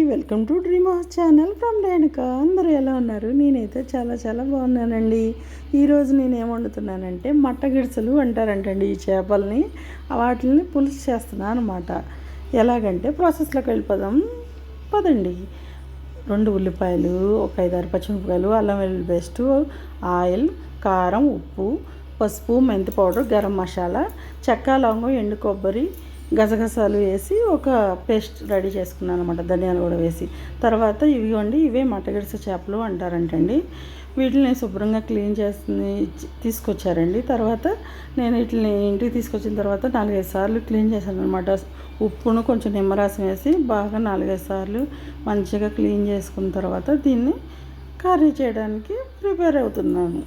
Welcome to dream house channel from Renuka. అందరూ ఎలా ఉన్నారు? నేనైతే చాలా చాలా బాగున్నానండి. ఈరోజు నేను ఏం వండుతున్నానంటే మట్టగిడుసలు అంటారంటండి ఈ చేపల్ని. వాటిని పులుసు చేస్తున్నాను అనమాట. ఎలాగంటే ప్రాసెస్లోకి వెళ్ళిపోదాం పదండి. 2 ఉల్లిపాయలు, ఒక 5-6 పచ్చిమిరపకాయలు, అల్లం వెల్లుల్లి పేస్టు, ఆయిల్, కారం, ఉప్పు, పసుపు, మెంతి పౌడర్, గరం మసాలా, చెక్క, లవంగం, ఎండు కొబ్బరి, గసగసాలు వేసి ఒక పేస్ట్ రెడీ చేసుకున్నాను అనమాట. ధనియాలు కూడా వేసి తర్వాత ఇవే మట్టగిడుస చేపలు అంటారంటండి. వీటిని శుభ్రంగా క్లీన్ చేసి తీసుకొచ్చారండి. తర్వాత నేను వీటిని ఇంటికి తీసుకొచ్చిన తర్వాత 4-5 సార్లు క్లీన్ చేశాను అనమాట. ఉప్పును కొంచెం నిమ్మరసం వేసి బాగా 4-5 సార్లు మంచిగా క్లీన్ చేసుకున్న తర్వాత దీన్ని కర్రీ చేయడానికి ప్రిపేర్ అవుతున్నాను.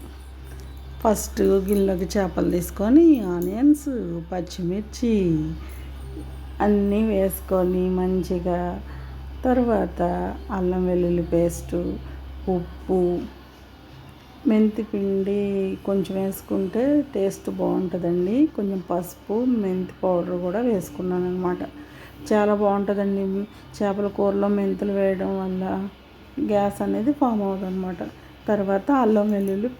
ఫస్ట్ గిన్నెలోకి చేపలు తీసుకొని ఆనియన్స్, పచ్చిమిర్చి అన్నీ వేసుకొని మంచిగా, తర్వాత అల్లం వెల్లుల్లి పేస్టు, ఉప్పు, మెంతి పిండి కొంచెం వేసుకుంటే టేస్ట్ బాగుంటుందండి. కొంచెం పసుపు, మెంతి పౌడర్ కూడా వేసుకున్నాను అనమాట. చాలా బాగుంటుందండి. చేపల కూరలో మెంతులు వేయడం వల్ల గ్యాస్ అనేది ఫామ్ అవుతుంది అనమాట. తర్వాత అల్లం వెల్లుల్లి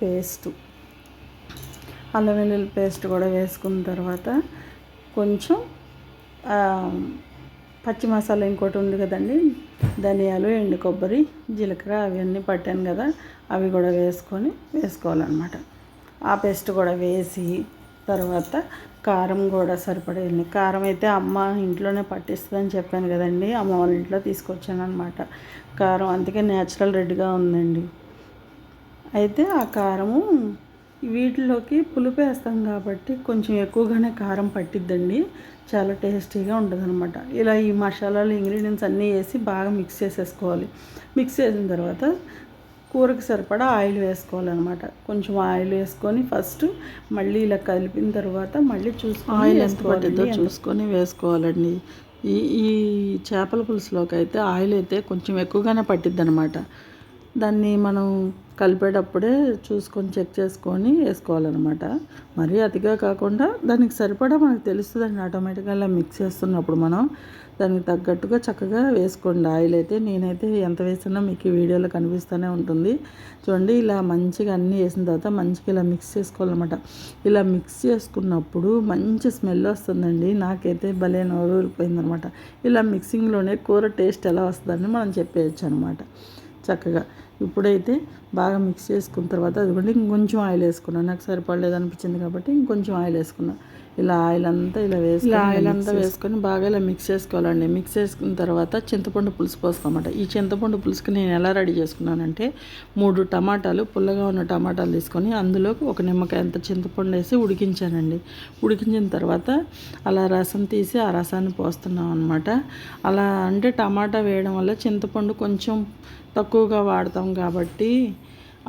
పేస్ట్ కూడా వేసుకున్న తర్వాత కొంచెం పచ్చి మసాలా ఇంకోటి ఉంది కదండి, ధనియాలు, ఎండు కొబ్బరి, జీలకర్ర అవన్నీ పట్టాను కదా, అవి కూడా వేసుకోవాలన్నమాట. ఆ పేస్ట్ కూడా వేసి తర్వాత కారం కూడా సరిపడేయండి. కారం అయితే అమ్మ ఇంట్లోనే పట్టిస్తుందని చెప్పాను కదండి, అమ్మ వాళ్ళ ఇంట్లో తీసుకొచ్చాను అనమాట కారం. అందుకే న్యాచురల్ రెడ్గా ఉందండి. అయితే ఆ కారము వీటిలోకి పులుపు వేస్తాం కాబట్టి కొంచెం ఎక్కువగానే కారం పట్టిద్దండి. చాలా టేస్టీగా ఉంటుంది అనమాట. ఇలా ఈ మసాలాలు, ఇంగ్రీడియంట్స్ అన్నీ వేసి బాగా మిక్స్ చేసేసుకోవాలి. మిక్స్ చేసిన తర్వాత కూరకి సరిపడా ఆయిల్ వేసుకోవాలన్నమాట. కొంచెం ఆయిల్ వేసుకొని ఫస్ట్ మళ్ళీ ఇలా కలిపిన తర్వాత మళ్ళీ చూసుకొని ఆయిల్ ఎంత పట్టిద్దో చూసుకొని వేసుకోవాలండి. ఈ చేపల పులుసులోకి అయితే ఆయిల్ అయితే కొంచెం ఎక్కువగానే పట్టిద్ది అనమాట. దాన్ని మనం కలిపేటప్పుడే చూసుకొని చెక్ చేసుకొని వేసుకోవాలన్నమాట. మరీ అతిగా కాకుండా దానికి సరిపడా మనకు తెలుస్తుందండి. ఆటోమేటిక్గా ఇలా మిక్స్ చేస్తున్నప్పుడు మనం దానికి తగ్గట్టుగా చక్కగా వేసుకోండి. ఆయిల్ అయితే నేనైతే ఎంత వేసినా మీకు ఈ వీడియోలో కనిపిస్తూనే ఉంటుంది. చూడండి, ఇలా మంచిగా అన్నీ వేసిన తర్వాత మంచిగా ఇలా మిక్స్ చేసుకోవాలన్నమాట. ఇలా మిక్స్ చేసుకున్నప్పుడు మంచి స్మెల్ వస్తుందండి. నాకైతే భలే నోరు ఊరిపోయిందనమాట. ఇలా మిక్సింగ్లోనే కూర టేస్ట్ ఎలా వస్తుందని మనం చెప్పేయచ్చు అనమాట. చక్కగా ఇప్పుడైతే బాగా మిక్స్ చేసుకున్న తర్వాత అదిగోండి ఇంకొంచెం ఆయిల్ వేసుకున్నాను. నాకు సరిపడలేదు అనిపించింది కాబట్టి ఇంకొంచెం ఆయిల్ వేసుకున్నాను. ఇలా ఆయిల్ అంతా వేసుకొని బాగా ఇలా మిక్స్ చేసుకోవాలండి. మిక్స్ చేసుకున్న తర్వాత చింతపండు పులుసు పోసుకోమాట. ఈ చింతపండు పులుసుకి నేను ఎలా రెడీ చేసుకున్నానంటే 3 టమాటాలు, పుల్లగా ఉన్న టమాటాలు తీసుకొని అందులో ఒక నిమ్మకాయ అంత చింతపండు వేసి ఉడికించానండి. ఉడికించిన తర్వాత అలా రసం తీసి ఆ రసాన్ని పోస్తున్నాం అనమాట. అలా అంటే టమాటా వేయడం వల్ల చింతపండు కొంచెం తక్కువగా వాడతాం కాబట్టి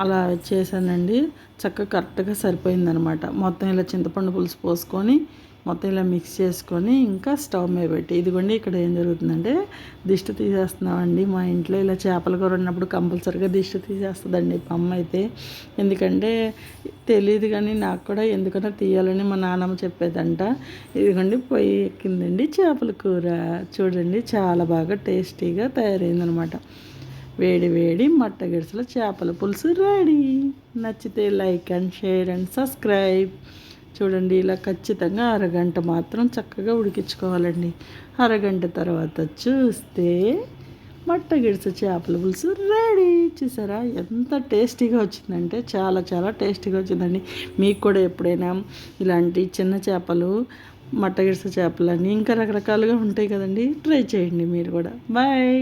అలా చేశానండి. చక్కగా కరెక్ట్గా సరిపోయిందనమాట. మొత్తం ఇలా చింతపండు పులుసు పోసుకొని మొత్తం ఇలా మిక్స్ చేసుకొని ఇంకా స్టవ్ మీద పెట్టి ఇదిగోండి ఇక్కడ ఏం జరుగుతుందంటే దిష్టి తీసేస్తున్నామండి. మా ఇంట్లో ఇలా చేపల కూర ఉన్నప్పుడు కంపల్సరీగా దిష్టి తీసేస్తుందండి మా అమ్మ అయితే. ఎందుకంటే తెలియదు కానీ నాకు కూడా ఎందుకన్నా తీయాలని మా నాన్నమ్మ చెప్పేదంట. ఇదిగోండి పొయ్యి ఎక్కిందండి చేపల కూర. చూడండి చాలా బాగా టేస్టీగా తయారైందనమాట. వేడి వేడి మట్టగిడుసల చేపల పులుసు రెడీ. నచ్చితే like and share and subscribe. చూడండి, ఇలా ఖచ్చితంగా అరగంట మాత్రం చక్కగా ఉడికించుకోవాలండి. అరగంట తర్వాత చూస్తే మట్టగిడుస చేపల పులుసు రెడీ. చూసారా ఎంత టేస్టీగా వచ్చిందంటే చాలా చాలా టేస్టీగా వచ్చిందండి. మీకు కూడా ఎప్పుడైనా ఇలాంటి చిన్న చేపలు, మట్టగిడుస చేపలని ఇంకా రకరకాలుగా ఉంటాయి కదండి, ట్రై చేయండి మీరు కూడా. బాయ్.